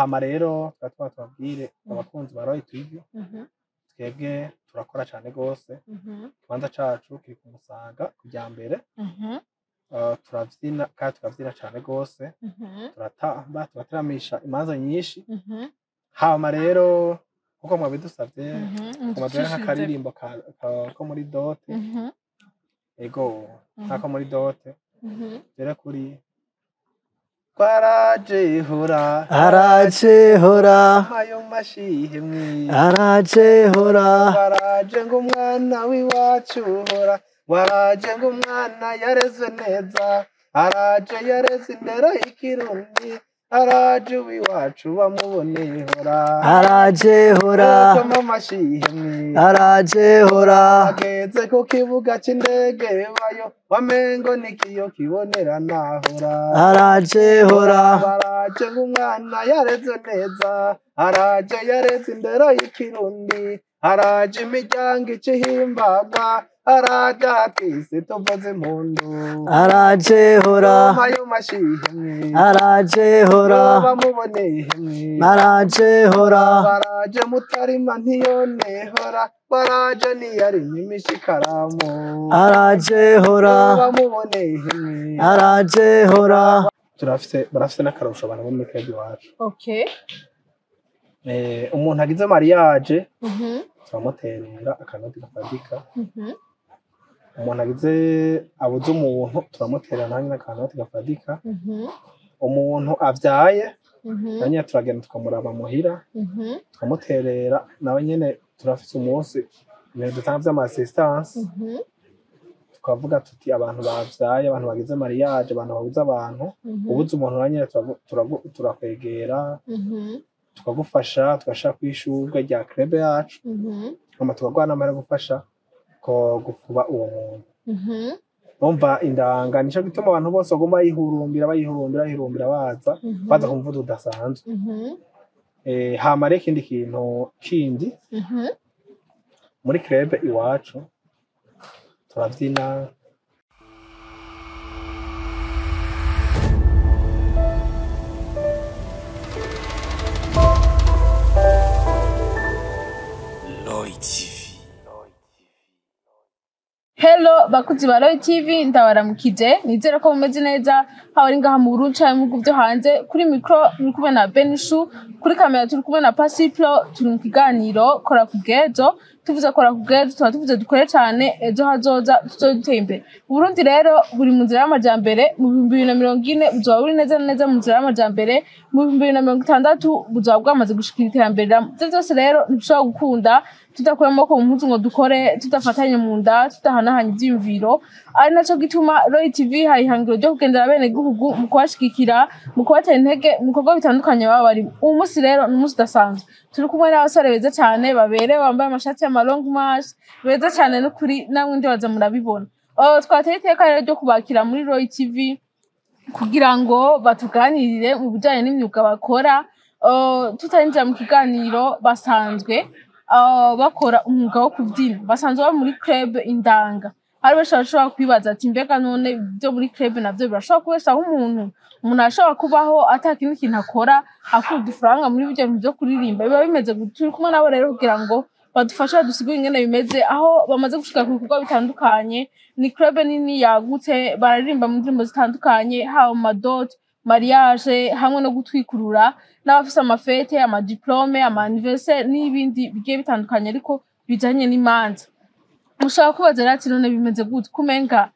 hama rero twabwire abakunzi ba Royal TV twebwe turakora cyane gose ikibanza cacu kiri ku Musaga kujya mbere turavyina kandi tukavyina cyane gose turatamba tugateramisha imanza nyinshi hama rero kuko mwabidusavye kumagera nk'akaririmbo ko muri dote ego nkako muri dote rero kuri Araje hora ayo mashihimwe araje hora waraje ngo umwana wiwacu hora waraje ngo umwana yareze neza araje yareze indero y'ikirundi araje wiwacu bamubone hora araje hora kama mashihimwe araje hora ageze ku kibuga c'indege bayo wamengo nikiyo kibonera nahora araje hora araje ngumwana yareze neza araje yareze indero y'ikirundi araje imiryango icihimbagwa araje atise tuvuze impundu araje hora ayo mashihimwe araje hora bamuboneye araje hora araje mutarima ntiyone hora baraje niyari imishikaramu araje hora bamuboneye araje hora barafise n'akarusho abantu bo muri Club iwacu okay umuntu agize mariage turamuterera akanoti gafadika umuntu agize abuze umuntu turamuterera nanjye n'akanoti gafadika umuntu avyaye nanjye turagenda tukamuraba muhira tukamuterera nawe nyene turafise umunsi ibintu dutanga vy'ama-assistance tukavuga tuti abantu bavyaye abantu bagize mariage abantu babuze abantu ubuze umuntu nanjye turakwegera tukagufasha tugashaka kwishurwa rya club yacu hama tukagwana amara gufasha ko gukuba uwo muntu umva indanga nico gituma abantu bose bagomba bayihurumbira baza kumva tudasanzwe hama rero ikindi kintu kindi muri club iwacu turavyina Hello bakuzi ba Royal TV ndabaramukije nizera ko mumeze neza hawari ngaha mu Burundi cyane mu byo hanze kuri micro muri kumwe na Benishu kuri kamera turi kumwe na Pasiplo turi mu kiganiro kora kugezo tuvuze kora kugezo tuvuze dukore cyane ejo hazoza tuzoteye imbere Burundi rero buri mu nzira y'amajambere mu 2040 buzoba buri neza mu nzira y'amajambere mu 2060 buzoba bwamaze gushikira iterambere byose rero ntibishobora gukunda tudakuramo ko umpuzu ngo dukore tudafatanye mu nda tudahanahanye ivyimviro ari naco gituma Royal TV hayihangiro ryo kugendera bene gihugu mu kubashigikira mu kubatera intege mu bikorwa bitandukanye baba bari uyu munsi rero ni umunsi udasanzwe turi kumwe n'abasore beza cyane baberewe bambaye amashati y'ama long march beza cyane no kuri namwe ndibaza murabibona twateye iteka rero ryo kubakira muri Royal TV kugira ngo batuganirire mu bijanye n'imyuga bakora tutarinjira mu kiganiro basanzwe bakora umwuga wo kubyina basanzwe baba muri club indanga hari bashobora kwibaza ati mbega none byo muri club navyo birashobora kubeshaho umuntu ashobora kubaho atakindi kintu akora akura udufaranga muri bijya byo kuririmba biba bimeze turi kumwe nabo rero kugira ngo badufashe badusigure ingene bimeze aho bamaze gushika ku bikorwa bitandukanye ni club nini yagutse bararirimba mu ndirimbo zitandukanye haba mu madot mariage hamwe no gutwikurura n'abafise amafete amadiplome ama-anniversaire n'ibindi bigiye bitandukanye ariko bijanye n'imanza ushaka kubaza rero ati none bimeze gute kumenga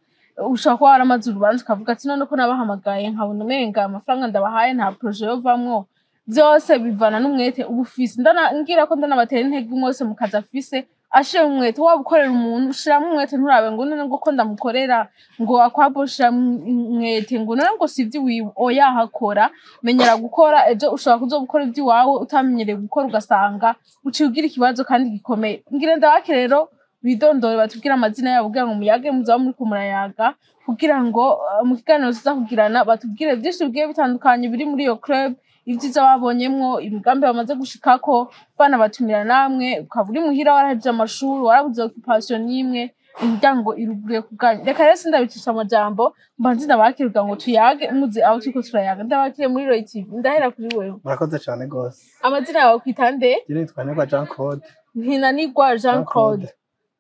ushaka ko waramaze urubanza ukavuga ati none ko nabahamagaye nkabona umenga amafaranga ndabahaye nta projet yovamwo byose bivana n'umwete ubufise ngira ko ndanabatera intege mwose mukaza afise ashira umwete waba ukorera umuntu ushiramo umwete nturabe ngo none ngo ko ndamukorera ngo akwaboshira umwete ngo none ngo sivyo wiwe oya hakora menyera gukora ejo ushobora kuzobukora ivyo wawe utamenyereye gukora ugasanga uciye ugira ikibazo kandi gikomeye ngira ndabake rero bidondore batubwira amazina yabo kugira ngo muyage muzaba muri kumurayaga kugira ngo mu kiganiro tuza kugirana batubwire byinshi bigiye bitandukanye biri muri iyo club ibyiza babonyemwo imigambi bamaze gushikako bana batumira namwe ukaba uri muhira waraheje amashuri warabuze occupation y'imwe imiryango iruguruye kubwanyu. Reka rero sindabicisha amajambo mbanze ndabakire kugira ngo tuyage muzi aho turiko turayaga. Ndabakire muri Roy TV. Ndahera kuri wewe. Murakoze cyane gose. Amazina yawe kwita nde? Jye nitwa Nirwa Jean Claude. Ntinanirwa Jean Claude.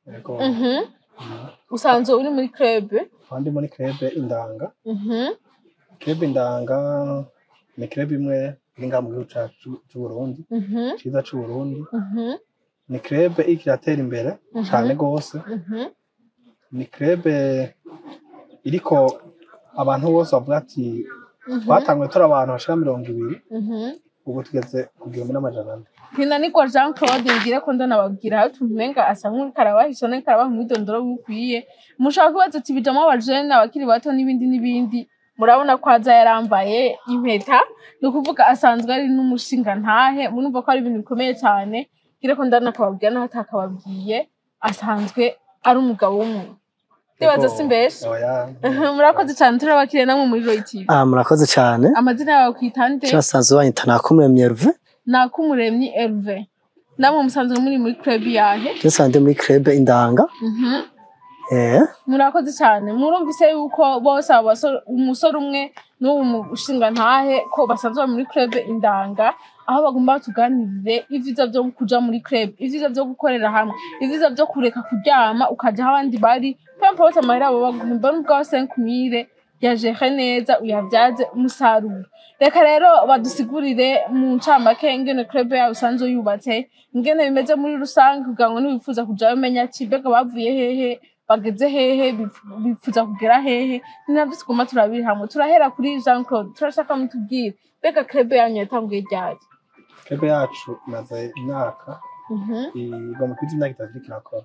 Yego. Usanzwe uri muri club? Ndi muri club Indanga. Club Indanga ni club imwe iri ngaha mu gihugu cacu c'u Burundi. Ciza c'u Burundi. Ni club ikiratera imbere cyane gose. Ni club iriko abantu bose bavuga ati twatangwe tura abantu bashika 200 ubu tugeze ku 1,400. Ntinanirwa Jean Claude ngire ko ndanababwira aho tumenga asa nk'uri karabahisha ne karabaha mwidondoro bukwiye. Mushaka kubaza ati bijamo abajene abakiri bato n'ibindi murabona ko aza yarambaye impeta no kuvuga asanzwe ari n'umushinga ntahe munumva ko ari ibintu bikomeye cyane ngire ko ndanakababwira naho atakababwiye asanzwe ari umugabo w'umuntu. Ndibaza simbeshe. Murakoze cyane turabakire namwe muri Roy TV. Murakoze cyane. Amazina yawe kwitande? Cyasanzwe wanyita Nakumuremyi Herve. Nakumuremyi Herve. Namwe musanzwe muri club yahe? Cyasanzwe muri club Indanga. Murakoze cyane. Murumvise yuko bose umusore umwe n'uwo mushinga ntahe ko basanzwe muri club Indanga aho bagomba tuganirire ivyiza byo kuja muri club, ivyiza byo gukorera hamwe, ivyiza byo kureka kuryama ukaja abandi bari pampote amahera abo bagumba n'ubwa 5000 yajehe neza uyavyaze umusaruro. Reka rero badusigurire mu ncamake ingene club yawe usanzwe yubatse, ingene bimeze muri rusange kugira ngo niwifuza kuja umenya ati bega bavuye hehe bageze hehe bifuza kugera hehe ninavyo tugomba turabiri hamwe. Turahera kuri Jean Claude, turashaka mutubwire bega club yanyu yatanguye ryari? Club yacu imaze imyaka igomba kwiza imyaka 3 kirakora.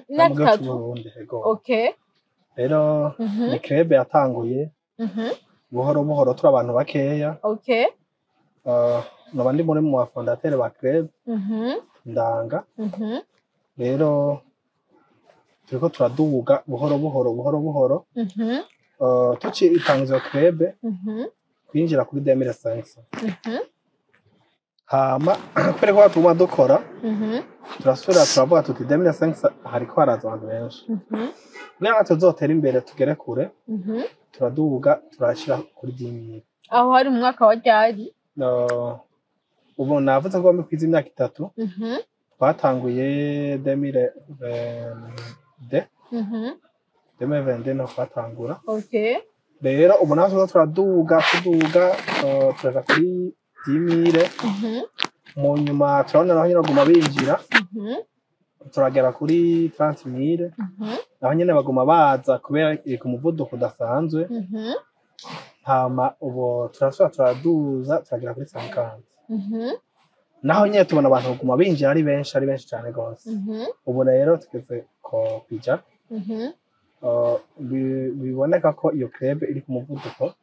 Imyaka 3. Okay. Rero ni club yatanguye buhoro buhoro turi abantu bakeya. Okay. Nabandi muri mu bafondateur ba club Ndanga. Rero turiko turaduga buhoro buhoro. Tuci itangizo club kwinjira kuri 2005. Hama kwere kwa tuma dukora turasubira turavuga tuti 2005 hariko haraza abantu benshi. Kugira tuzotera imbere tugere kure turaduga turashira kuri 10,000. Aho hari mu mwaka wa ryari? Ubu navuze ko bamikwiza imyaka 3. Twatanguye 2022 no twatangura. Okay. Rero ubu nazo turaduga turaja kuri 10,000. Mu nyuma turabona naho nyine baguma binjira. Turagera kuri 30,000. Naho nyine baguma baza kubera ku muvuduko udasanzwe. Hama ubu turaduza turagera kuri 50. Naho nyine tubona abantu baguma binjira ari benshi cyane gose. Ubu rero tugeze ko kwija. Biboneka ko iyo club iri ku muvuduko.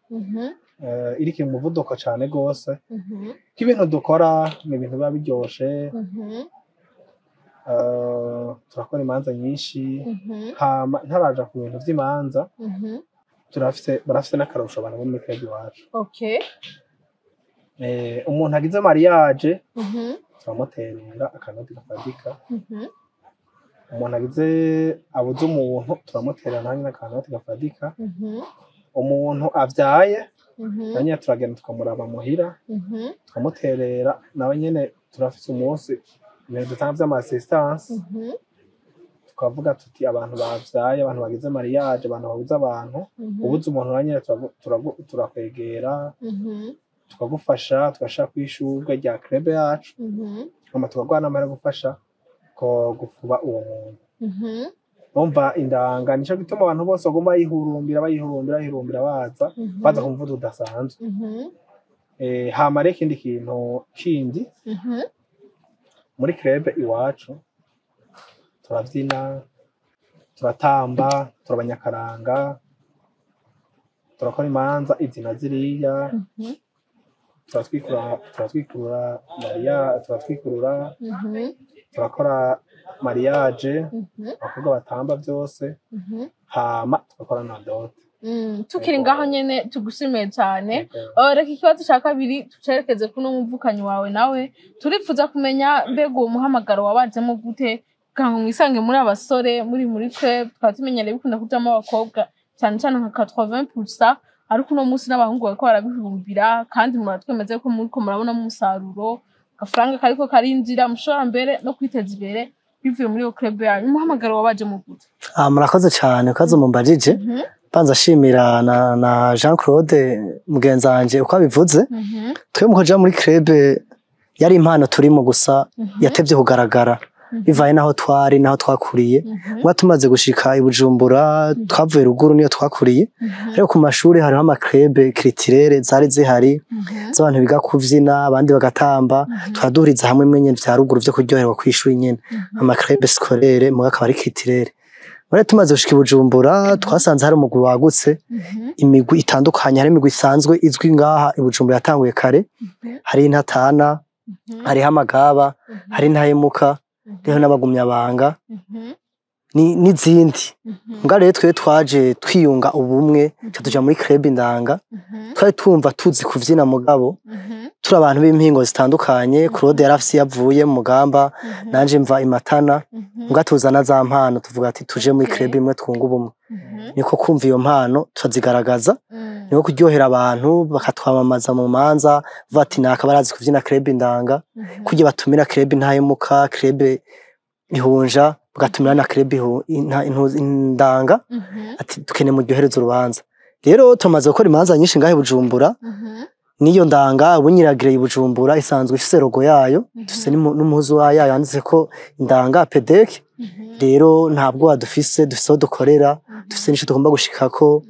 Iri ku muvuduko cyane gose. K'ibintu dukora ni ibintu biba biryoshe. Turakora imanza nyinshi. Hama ntaraja ku bintu vy'imanza. Barafise n'akarusho abantu bo muri club iwacu. Okay. Umuntu agize mariage turamuterera akanoti gafadika. Umuntu agize abuze umuntu turamuterera nanjye akanoti gafadika. Umuntu avyaye nanjye turagenda tukamuraba muhira tukamuterera nawe nyene turafise umunsi ibintu dutanga vy'ama-assistance. Tukavuga tuti abantu bavyaye, abantu bagize mariage, abantu babuze abantu, ubuze umuntu nanjye turakwegera tukagufasha tugashaka kwishurwa rya club yacu. Hama tukagwana amara gufasha ko gufuba uwo muntu. Umva Indanga nico gituma abantu bose bagomba yihurumbira baza kumvuza udasanzwe. Hama reka ikindi kintu kindi muri club iwacu turavyina, turatamba, turabanyakaranga, turakora imanza izina ziriya, turatwikurura, turakora mariage, abakobwa batamba byose, hama tugakora na dote. Tukiri ngaho nyene tugushimiye cyane. Reka ikibazo cya kabiri tucerekeze kuno muvukanyi wawe nawe turifuza kumenya mbega uwo muhamagaro wabajemo gute kugira ngo mwisange muri abasore muri club twaba tumenyereye bikunda kujamo abakobwa cyane cyane nka 80%, ariko uno munsi n'abahungu bariko barabihurumbira kandi muratwemeze ko muriko murabona umusaruro agafaranga kariko karinjira mushobora mbere no kwiteza imbere bivuye muri iyo club yanyu. Umuhamagaro wabaje mu gute? Murakoze cyane ukaze mumbajije. Banza shimira na Jean Claude mugenzi wanje uko abivuze. Twe mu kuja muri club yari impano turimo gusa yatevye kugaragara bivaye naho twari naho twakuriye. Mwa tumaze gushika i Bujumbura twavuye ruguru niyo twakuriye, ariko ku mashuri hariho ama club culturel zari zihari z'abantu biga kuvyina abandi bagatamba, twaduriza hamwe mwenye vya ruguru vyo kuryoherwa kwishuri nyene ama club scolaire mu akaba ari culturel. Bare tumaze gushika i Bujumbura twasanze hari umugwi wagutse, imigwi itandukanye, hari imigwi isanzwe izwi ngaha i Bujumbura yatanguye kare, hari intatana, hari amagaba, hari ntahemuka, hariho n'abagumyabanga n'izindi. Mbwa rero twe twaje twiyunga ubumwe tuja muri club Indanga, twari twumva tuzi kuvyina mugabo turi abantu b'impingo zitandukanye. Claude yarafise yavuye mu Mugamba, nanje mva imatana, mbwa tuzana za mpano tuvuga ati tuje muri club imwe twunga ubumwe. Niko kumva iyo mpano tuzigaragaza, niko kuryohera abantu bakatwamamaza mu manza bati naka barazi kuvyina club Indanga, kujye batumira club Ntahemuka, club Ihunja, bagatumira na club Indanga, ati dukene mu ryohereza urubanza. Rero tumaze gukora imanza nyinshi ngahe Bujumbura, niyo Ndanga ubunyiragire i Bujumbura isanzwe ifise logo yayo, dufise n'umuhuzu wayo yanditse ko Indanga PEDEC. Rero ntabwo dufise aho dukorera, dufise n'icyo tugomba gushikako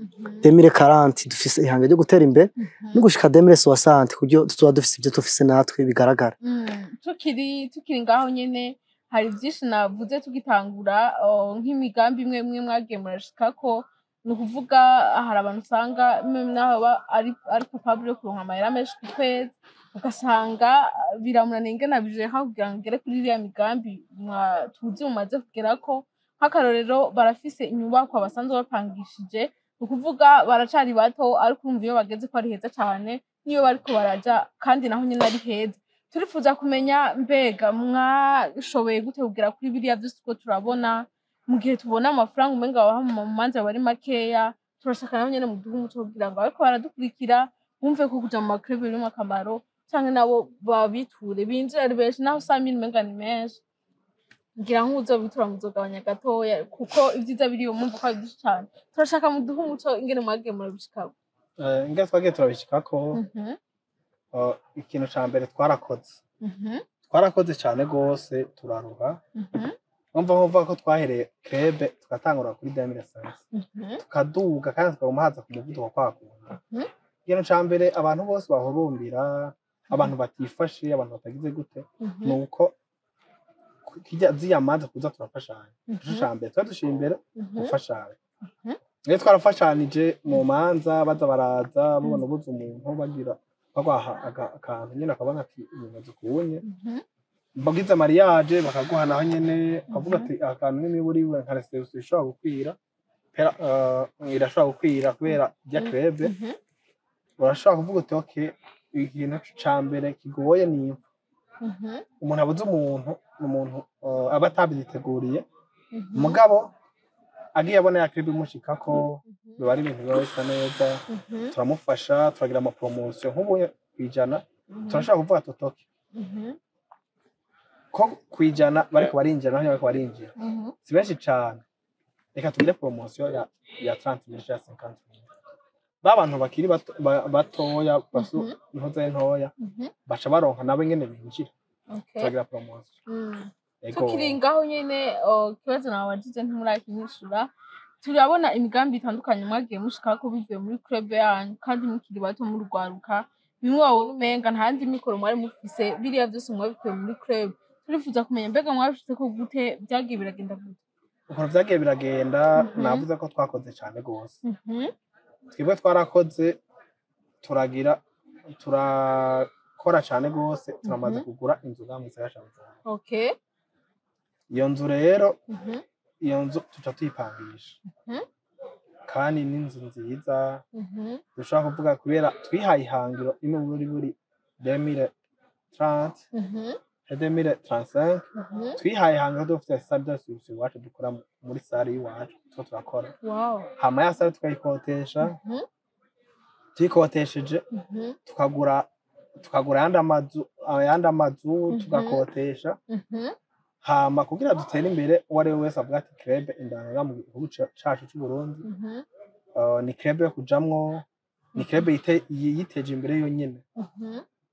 2040, dufise ihanga ryo gutera imbere no gushika 2060 kuburyo tuzoba dufise ibyo dufise natwe bigaragara. Tukiri ngaho nyene hari byinshi navuze tugitangura nk'imigambi imwe mwagiye murashikako, ni ukuvuga hari abantu usanga naho ari capable yo kuronka amahera menshi ku kwezi, ugasanga biramunaniye ingene bijeha kugira ngo ngere kuri iriya migambi tuzi mumaze kugerako. Nk'akarorero barafise inyubako basanzwe bapangishije, ni ukuvuga baracari bato ariko urumva iyo bageze ko ari heza cyane niyo bariko baraja kandi naho nyene ari heza. Turifuza kumenya mbega mwashoboye gute kugera kuri biriya vyose ko turabona mu gihe tubona amafaranga umenga baha mu manza bari makeya. Turashaka naho nyene mu duhu umuco kugira ngo ariko baradukurikira bumve ko kuja mu maklub birimo akamaro, canke nabo babiture binjira ari benshi naho 100,000 umenga ni menshi. Ngira nk'uzobitura muzogabanya gatoya kuko ivyiza biri umumva ko ari cyane. Turashaka mu duhu umuco ingene mwagiye murabishikako. Ingene twagiye turabishikako, ikintu ca mbere twarakoze cyane gose turaruha. Umva ko twahereye club tugatangura kuri 2005 tukaduga kandi tukamuhaza ku muvuduko kwakunda. Ikintu ca mbere abantu bose bahurumbira, abantu batifashe, abantu batagize gute, nuko kijya ziyamaze kuza turafashanya. Ca mbere twadushira imbere gufashanya. Rero twarafashanije mu manza baza baraza bubona ubuze umuntu bagira bagwaha akantu nyine akabona ati ibimaze kuwunye, bagize mariage bakaguha naho nyene avuga ati akantu n'imiburiwe nka reception ishobora gukwira irashobora gukwira kubera bya club. Urashobora kuvuga uti okay, ikintu ca mbere kigoye ni umuntu abuze umuntu aba atabyiteguriye, mugabo agiye abona ya club imushikako biba ari ibintu biba bisa neza. Turamufasha, turagira ama promotion nk'ubu kwijana turashaka kuvuga totoke ko kwijana bariko barinjira naho bariko barinjira si benshi cyane, reka tugire promotion ya 30,000 ya 50,000 babantu bakiri batoya basu ntoze ntoya baca baronka nabo ngene binjira. Turagira promotion. Tukiri ngaho nyene kibazo nawe wagize ntimurakinyishura. Turabona imigambi itandukanye mwagiye mushikako bivuye muri club yanyu kandi mukiri bato mu rwaruka, bimwe wabona umenga ntandi mikoro mwari mufise biriya byose mwabikuye muri club. Turifuza kumenya mbega mwabishitse ko gute, byagiye biragenda gute? Uko byagiye biragenda navuze ko twakoze cyane gose. Twebwe twarakoze turakora cyane gose, turamaze kugura inzu gamwise ya Okay. Iyo nzu rero iyo nzu tuca tuyipangisha kandi n'inzu nziza. Dushobora kuvuga kubera twihaye ihangiro imwe buri 2030 2035 twihaye hanga dufite salle de service iwacu dukora muri sare y'iwacu two turakora hama ya sare tukayikotesha tuyikotesheje tukagura ayandi amazu tugakotesha hama kugira dutere imbere uwo ari we wese avuga ati club indanga mu gihugu cacu c'u Burundi ni club yo kujamwo ni club yiteje imbere yonyene.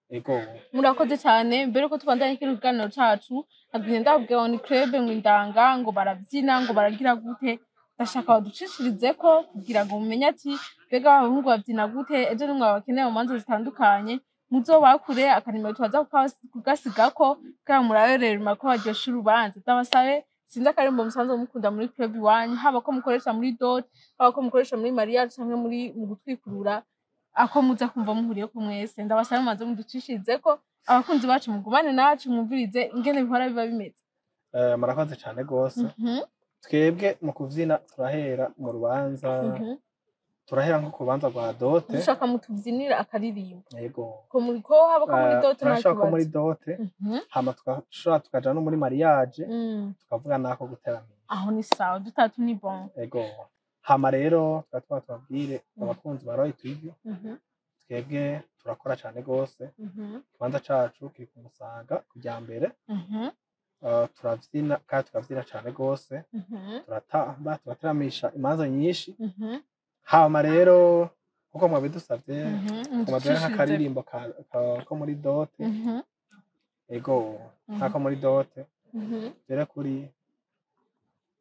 Ego murakoze cyane mbere ko tubandanye ikiganiro cacu agenda ababwira ni club ngo indanga ngo barabyina ngo baragira gute ndashaka baducishirize ko kugira ngo mumenye ati bega abahungu babyina gute ejo nimwe abakeneye mu manza zitandukanye muzobakure akanimero twaza kugasigako kugira murarerera ko baryosha urubanza ndabasabe sinzi akarimbo musanzwe mukunda muri club iwanyu haba ko mukoresha muri dot haba ko mukoresha muri mariage cyangwa muri mu gutwikurura ako muza kumva muhuriye ko mwese ndabasabe maze muducishirize ko abakunzi bacu mugumane nacu mwumvirize ingene bihora biba bimeze. Murakoze cyane gose twebwe mu kuvyina turahera mu rubanza turahera nko kubanza rwa dote dushaka mutuvyinira akaririmbo. Yego ko muri ko haba ko muri dote nashaka muri dote hama twashobora tukaja no muri mariage tukavuga nako guteramira aho ni sawa dutatu ni bon. Yego hama rero twabwire abakunzi ba Royal TV twebwe turakora cyane gose ikibanza cacu kiri ku Musaga kujya mbere turavyina kandi tukavyina cyane gose turateramisha imanza nyinshi hama rero kuko mwabidusavye kumadera nk'akaririmbo ko muri dote. Ego nkako muri dote rero kuri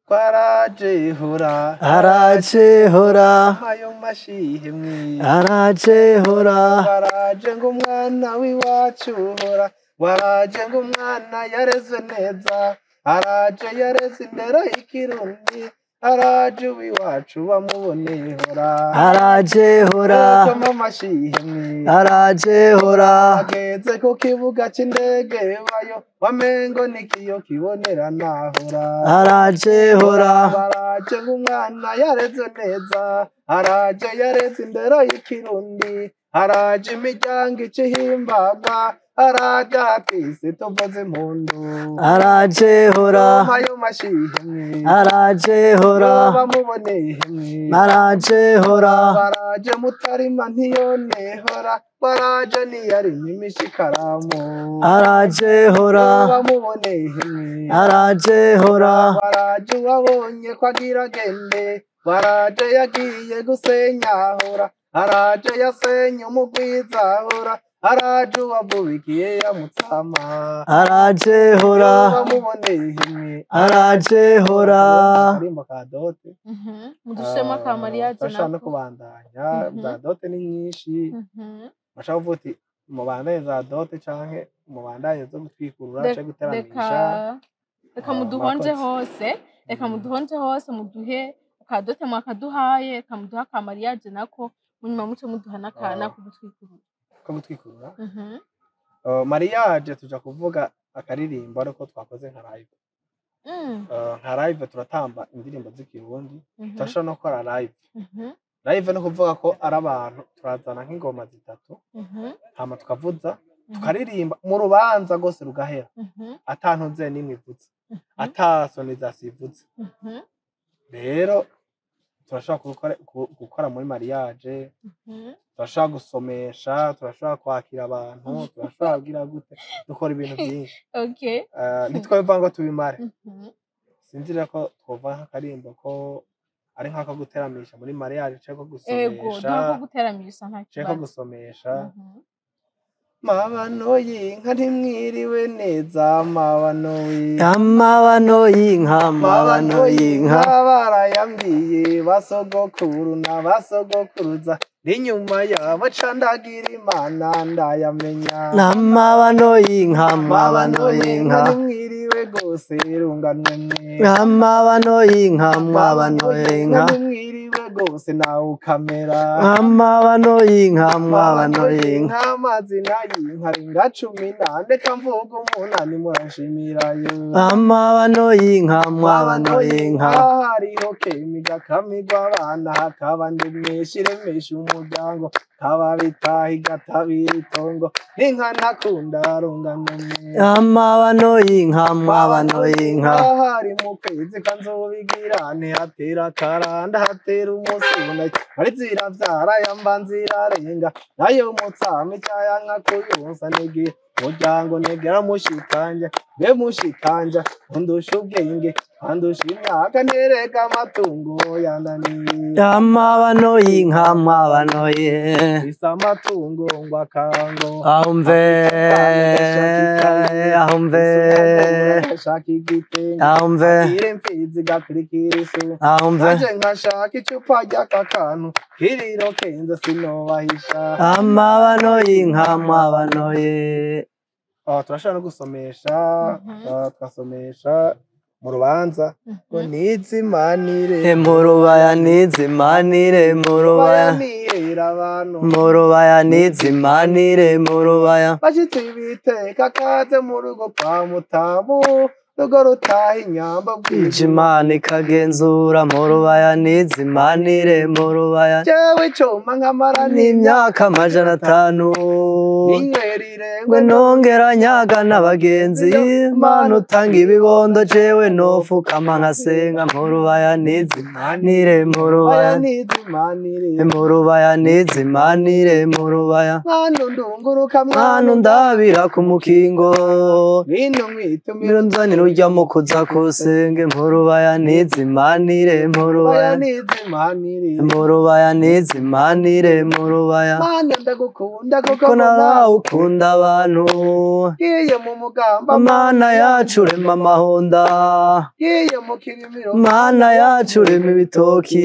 Kwaraje hora araje hora ayo mashihe mwi araje hora waraje ngo umwana w'iwacu hora waraje ngo umwana yareze neza araje yareze indero y'ikirundi araje w'iwacu bamubone hora araje hora koma mashihe mwi araje hora ageze ku kibuga c'indege bayo wamengo nikiyo kibonera nahora araje hora araje ng'umwana yareze neza araje yareze indero y'ikirundi araje imiryango icihimbagwa araje hatise tuvuze impundu araje hora ayo mashihe araje hora bamuboneye araje hora baraje mutarima ntiyonehora baraje niyarima imishikaramu araje hora bamuboneye araje hora baraje wabonye ko agira gende baraje yagiye gusenyahora araje yasenye umugwizahora araje wavubikiye ya Mutsama araje hora bamuboneye araje hora karimbo ka dote mudushema ka mariage nako no kubandanya za dote ni nyinshi mashaka uvuti mubandanye za dote canke mubandanye zo gutwikurura canke guteramisha reka muduhonje hose muduhe ka dote mwakaduhaye reka muduha ka mariage nako munyuma muce muduha n'akana ko gutwikurura mariage tuja kuvuga akaririmbo ariko twakoze nka live nka live turatamba indirimbo z'ikirundi turashobora no gukora live no kuvuga ko ari abantu turazana nk'ingoma zitatu hama tukavuza tukaririmba mu rubanza rwose rugahera atantuze n'imwe ivuze atasonizasi ivuze rero turashobora gukora muri mariage turashobora gusomesha turashobora kwakira abantu turashobora kugira gute dukora ibintu byinshi ntitwabivuga ngo tubimare sinzira ko twova nk'akarimbo ko ari nk'ako guteramisha muri mariage cyangwa gusomesha mabano y'inka ntimwiriwe neza mabano y'inka barayambwiye basogokuru na basogokuruza n'inyuma yabo candagira imana ndayamenya mabano y'inka ntimwiriwe gose runganwe mwe mabano y'inka ntimwiriwe gose nawe ukamera amabano y'inka mwabano y'inka amazina y'inka ringa 10 ndeka mvuga umunani muranshimirayo amabano y'inka mwabano y'inka hariho kemiga kamigwa abana hakaba ndemesha iremesha umuryango kaba bitaha igatabira itongo n'inka ntakunda runganone amabano y'inka mwabano y'inka hari mu kwezi kanzobigira ntihatera karanda hatera umusuna ari ziravyara yamba nzirarenga nayo mutsame cyayanka kuyonsa negiye muryango negera mushikanje be mushikanja undusha ubwenge andusha imyaka nereka amatungo yananiye amabano y'inka mwabano ye isa amatungo ngo akango ahumve ahumve shaka igitenge ahumve ire mfizi gakurikira isu ahumve aje nkashaka icupa ry'akakantu kiriro kenze sinobahisha amabano y'inka mwabano ye turashobora no gusomesha twasomesha mu rubanza ngo nizimanire mu rubaya nizimanire mu rubaya mu rubaya nizimanire mu rubaya bashitse ibiteka kaze mu rugo kwa Mutamu rugo rutaha inyamba bwije Imana ikagenzura mu rubaya nizimanire mu rubaya jewe coma nkamara n'imyaka 500 ninywerirengwe we nongera nyaga n'abagenzi Mana utanga ibibondo jewe nofukama nkasenga mu rubaya nizimanire mu rubaya mu rubaya nizimanire mu rubaya mwana ndunguruka mwana ndabira ku mukingo bino mwitumira nzanira urya mu kuza kusenge mu rubaya nizimanire mu rubaya mu rubaya nizimanire mu rubaya mwana ndagukunda kuko nawe ukunda abantu giye mu mugamba Mana yacu rema amahonda giye mu kirimiro Mana yacu rema ibitoki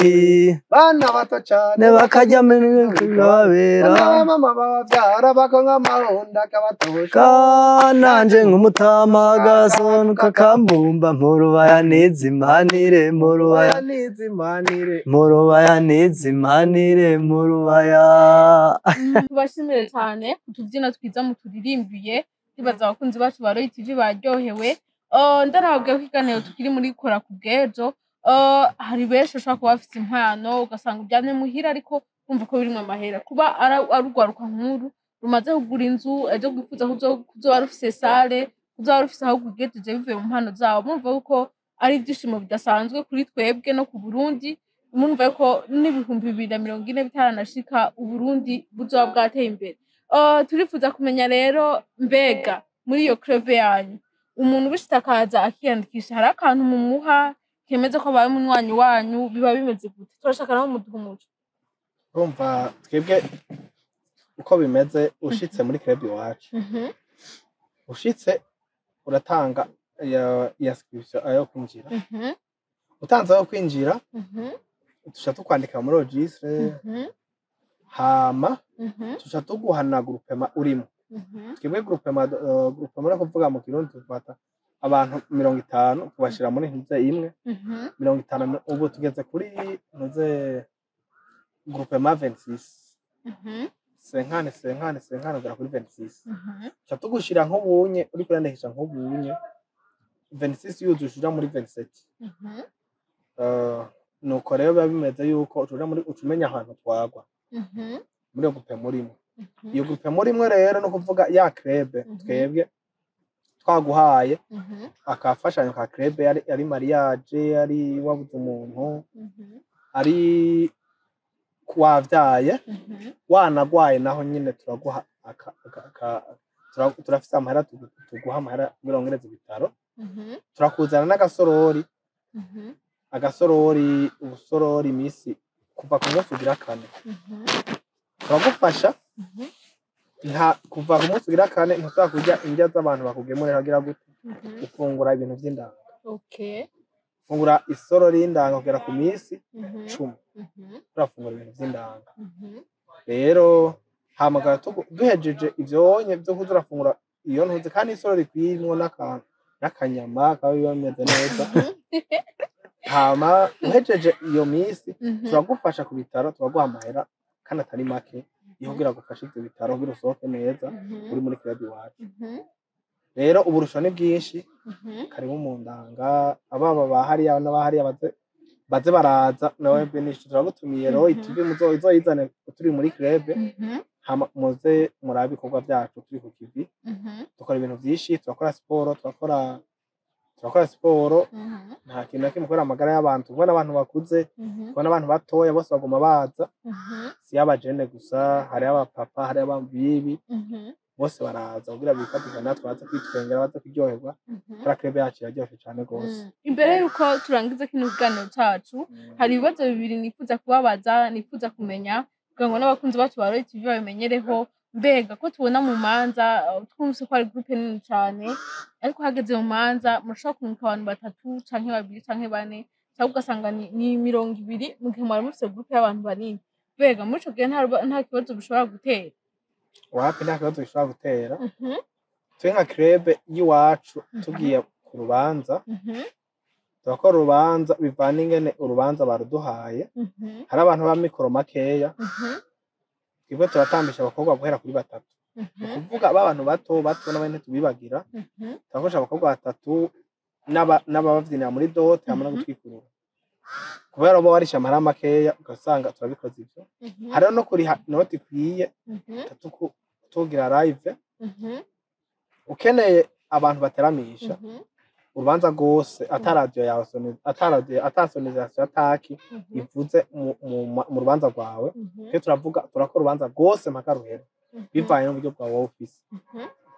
bana bato cyane bakarya babera mama babyara bakonka amahonda kabatosha kananje nk'umutama gasono kakambumba mu rubaya nizimanire mu rubaya mu rubaya nizimanire mu rubaya tubashimire cyane kutubyina twiza muturirimbiye ndibaza abakunzi bacu ba Royal TV baryohewe ndanababwiye ko ikiganiro tukiri muri kora ku bw'ejo hari benshi bashobora kuba bafite impano ugasanga uryamye muhira ariko kumva ko birimwo amahera kuba arugwaruka nkuru rumaze kugura inzu ejo gwifuza kuzoba rufise sale kuzoba rufise aho kugejeje bivuye mu mpano zabo murumva yuko ari ibyishimo bidasanzwe kuri twebwe no ku Burundi murumva yuko n'ibihumbi 2040 bitaranashika Uburundi buzoba bwateye imbere turifuza kumenya rero mbega muri iyo club yanyu umuntu ubishita akaza akiyandikisha hari akantu mumuha kemeze ko abaye umunywanyi wanyu biba bimeze gute turashaka naho muduha umuco urumva twebwe uko bimeze ushitse muri club iwacu ushitse uratanga ya scription ayo kwinjira utanze ayo kwinjira tusha tukwandika muri registre hama tusha tuguhana groupema urimo twebwe groupema no kuvuga mu Kirundi tufata abantu 50 tubashira muri ntuze imwe 50 ubu tugeze kuri ntuze groupema 26 senkane ugera kuri 26 tusha tugushira nk'ubunye uri kurandikisha nk'ubunye 26 yuzushira muri 27 nuko rero biba bimeze yuko ucuja muri ucumenya ahantu twagwa muri yo groupe murimo iyo groupe murimo rero no kuvuga ya club twebwe twaguhaye akafashanyo ka club yari mariage yari wabuze umuntu ari kwavyaye wanagwaye naho nyine turaguha turafise amahera tuguha amahera birongereza ibitaro turakuzana n'agasorori ubusorori imisi kuva ku munsi ugira 4 turagufasha nta kuva ku munsi ugira 4 ntushobora kurya indya z'abantu bakugemurira agira gute ufungura ibintu by'indanga fungura isorori y'indanga kugera ku misi 10 turafungura ibintu by'indanga rero hamagara duhejeje ivyonye byo kuzurafungura iyo ntuze kandi isorori kwimwo n'akanyama kabi bameze neza hama uhejeje iyo minsi turagufasha ku bitaro turaguha amahera kandi atari make iyo kugira gufasha ivyo bitaro kugira usohoke neza uri muri club iwacu rero uburusho ni bwinshi karibu mu ndanga ababa bahariya n'abahariya baze baraza nawe Benisho turagutumiye Roy TV muzoyizane turi muri club hama muze murabe ibikorwa byacu turi ku kivi dukora ibintu byinshi turakora siporo nta kintu nakimwe kubera amagara y'abantu ubona abantu bakuze ubona abantu batoya bose baguma baza si y'abajene gusa hari abapapa hari ababibi bose baraza kugira bifatika natwe baza kwitwengera baza kuryoherwa kuri club yacu yaryoshe cyane gose imbere yuko turangiza kino kiganiro cyacu hari ibibazo bibiri nifuza kubabaza nifuza kumenya kugira ngo n'abakunzi bacu ba Roy TV babimenyereho mbega ko tubona mu manza twumvise ko ari groupe nini cyane ariko hageze mu manza mushobora kunguka abantu batatu canke babiri canke bane cyangwa ugasanga ni 200 mu gihe mwari mufise groupe y'abantu banini mbega muri ico gihe nta kibazo bishobora gutera wapi nta kibazo bishobora gutera twe nka club y'iwacu tugiye ku rubanza turakora urubanza bivana ingene urubanza baruduhaye hari abantu ba mikoro makeya twebwe turatambisha abakobwa guhera kuri batatu ukuvuga abantu bato n'abandi tubibagira turakoresha abakobwa batatu n'ababavyinira muri dote hamwe no gutwikurura kubera bo barisha amahera makeya ugasanga turabikoze ivyo hariho no kuri noti ikwiye tugira live ukeneye abantu bateramisha urubanza rwose ataradio yawe atasonorization ataki ivuze mu rubanza rwawe cyo turakora urubanza rwose mpaka ruhera bivanye n'uburyo bwawe office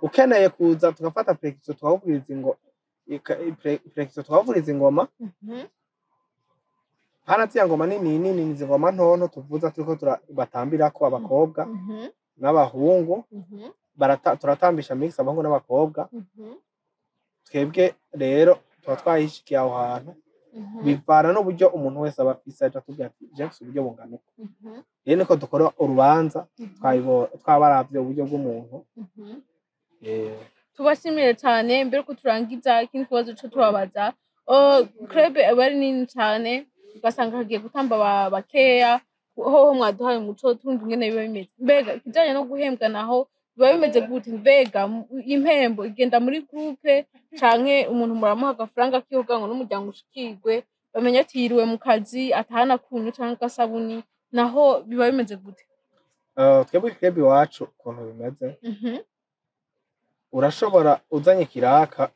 ukeneye kuza tugafata prekiso twavuriza ingoma hana tiya ngoma nini izi ngoma ntonto tuvuza turiko batambirako abakobwa n'abahungu turatambisha mix abahungu n'abakobwa twebwe rero tuba twahishikiye aho hantu bivana n'uburyo umuntu wese aba afise aja tubwira ati James uburyo bungana uko rero niko dukora urubanza twabaravye uburyo bw'umuntu tubashimire cyane mbere ko turangiza ikindi kibazo cyo tubabaza club bari nini cyane ugasanga hagiye gutamba bakeya ho mwaduhaye umuco tundi ngene biba bimeze mbega kijanye no guhembwa naho biba bimeze gute mbega impembo igenda muri groupe canke umuntu muramuha agafaranga kiyoga ngo n'umuryango ushikirwe bamenya ati yiriwe mu kazi atahana kunyu canke gasabuni naho biba bimeze gute twebwe club iwacu ukuntu bimeze urashobora uzanye kiraka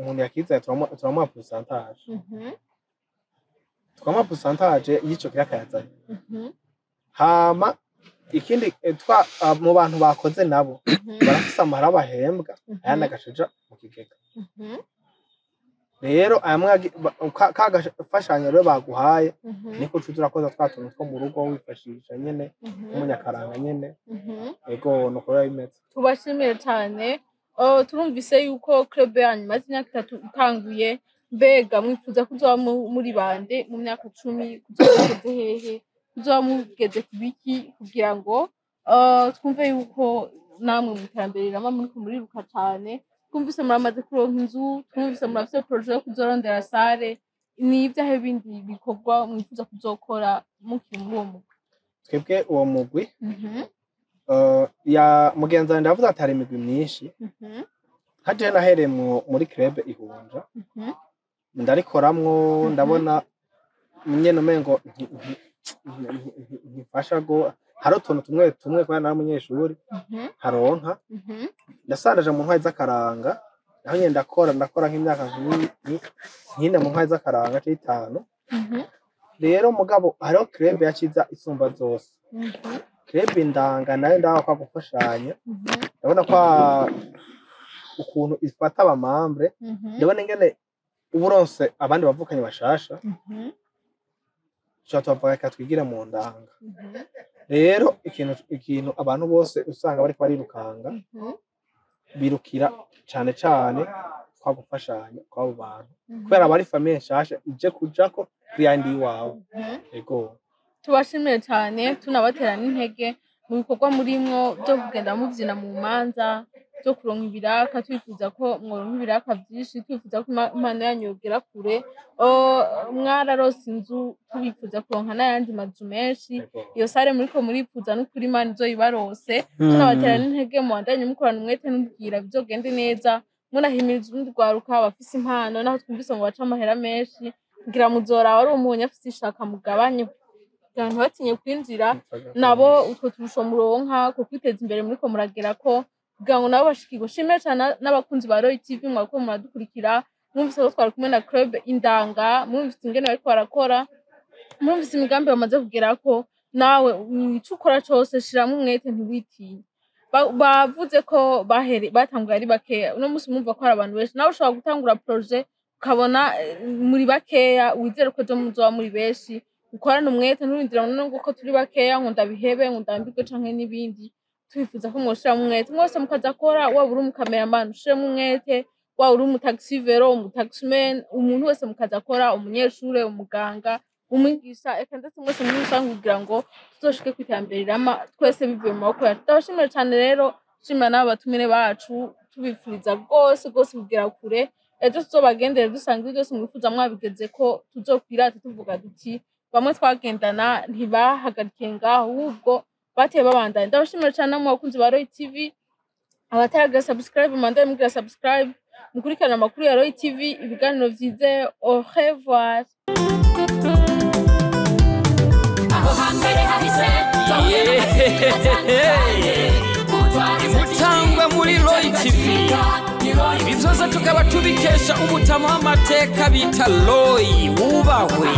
umuntu yakizaye turamuha pourcentage twamuha pourcentage y'ico kiraka yazanye hama ikindi mu bantu bakoze nabo barafise amahera bahembwa ayandi agashaja mu kigega rero kagafashanyo rero baguhaye niko uca urakoza twa tuntu two mu rugo wifashisha nyene nk'umunyakaranga nyene ego nuko biba bimeze tubashimire cyane turumvise yuko club yanyu imaze imyaka 3 itanguye mbega mwifuza kuzoba muri bande mu myaka 10 kuzoba mugeze hehe kuzoba mugeze kubiki kugira ngo twumve yuko namwe mu iterambere rirama muriruka cyane twumvise muramaze kuronka inzu twumvise murafise projet yo kuzorondera sare ni ibyahe bindi bikorwa mwifuza kuzokora mukiri muri uwo mugwi twebwe uwo mugwi ya mugenzi wanjye ndavuze ati hari imigwi myinshi haje nahereye muri club ihunja ndarikoramwo ndabona nyene umengo ntifasha go hari utuntu tumwe kubera nari umunyeshuri haronka ndasandaje mu ntwaye z'akaranga naho nyene ndakora nk'imyaka nk'ine mu ntwaye z'akaranga c'itanu rero mugabo hariho club yaciza isumba zose club indanga nayo ndaho kwa gufashanya ndabona kwa ukuntu ifata abamambre ndabona ingene uburonse abandi bavukanye bashasha tubavuga twigira mu ndanga rero ikintu abantu bose usanga bariko barirukanga birukira cane kwa gufashanya kw'abo bantu kubera abari famille nshasha ije kujako kuyandi iwawe ego tubashimire cyane tunabatera n'intege mu bikorwa murimwo byo kugenda muvyina mu manza byo kuronka ibiraka, twifuza ko mworonka ibiraka byinshi, twifuza ko impano yanyu yogera kure. Mwararose inzu, tubifuza kuronka n'ayandi mazu menshi. Iyo sare muriko murifuza n'ukuri Imana izoyibarose. Tunabatera n'intege mubandanye mukorana umwete n'ubwira bizogende neza. Munahimiriza urundi rwaruka abafise impano, naho twumvise ngo baca amahera menshi, ngira muzora wari umuntu afise ishaka mugabanye kugira ngo ntibatinye kwinjira nabo utwo turusho muronka ko kwiteza imbere muriko muragera ko kugira ngo nabo bashikirwe. Shimira cyane n'abakunzi ba Roy TV mwako muradukurikira, mwumvise ko twari kumwe na Club Indanga, mwumvise ingene bariko barakora, mwumvise imigambi bamaze kugerako. Nawe ico ukora cose shiramwe umwete ntiwitinye. Bavuze ko batanguye ari bakeya, uno musi mwumva ko hari abantu benshi, nawe ushobora gutangura projet ukabona muri bakeya, wizere ko ejo muzoba muri benshi. Ukorane umwete nturindira ngo ko turi bakeya ngo ndabihebe ngo ndambirwe canke n'ibindi. Twifuza ko mwoshiramo umwete mwese mukaza kora, waba uri umukameraman ushiremo umwete, waba uri umutaxivero, umutaximan, umuntu wese mukaza kora, umunyeshure, umuganga, umwigisha, eka ndetse mwese muri rusange kugira ngo tuzoshike kwitambira irama twese bivuye mu maboko yacu. Ndabashimira cyane rero, shimira n'abatumire bacu, tubifuriza rwose kugera kure. Ejo tuzobagendere dusanga ibyo byose mwifuza mwabigeze ko tuzokwirata tuvuga duti bamwe twagendana ntibahagarikiye ngaho, ahubwo bateye babandanya. Ndabashimira cyane mu bakunzi ba Roy TV, abataragira subscribe mandare mugira subscribe, mukurikirana amakuru ya Roy TV, ibiganiro vyize. Au revoir. Mutangwa muri Roy TV, ibi vyose tukaba tubikesha umutama w'amateka bita Roy. Wubahwe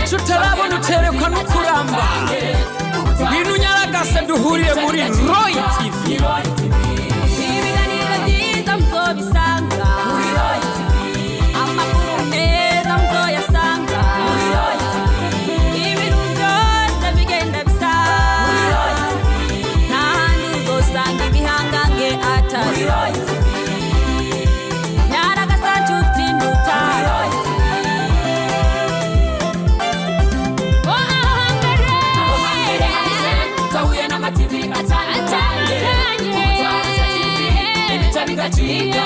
ico utarabona uterekwa n'ukuramba, ibintu nyaragase duhuriye muri Roy TV. Ibiganiro vyiza muzobisanga muri Roy TV, amakuru meza muzoyasanga muri Roy TV, ibintu vyose bigenda bisa muri Roy TV, n'ahandi uzosanga ibihangange atari Roy TV. Chica,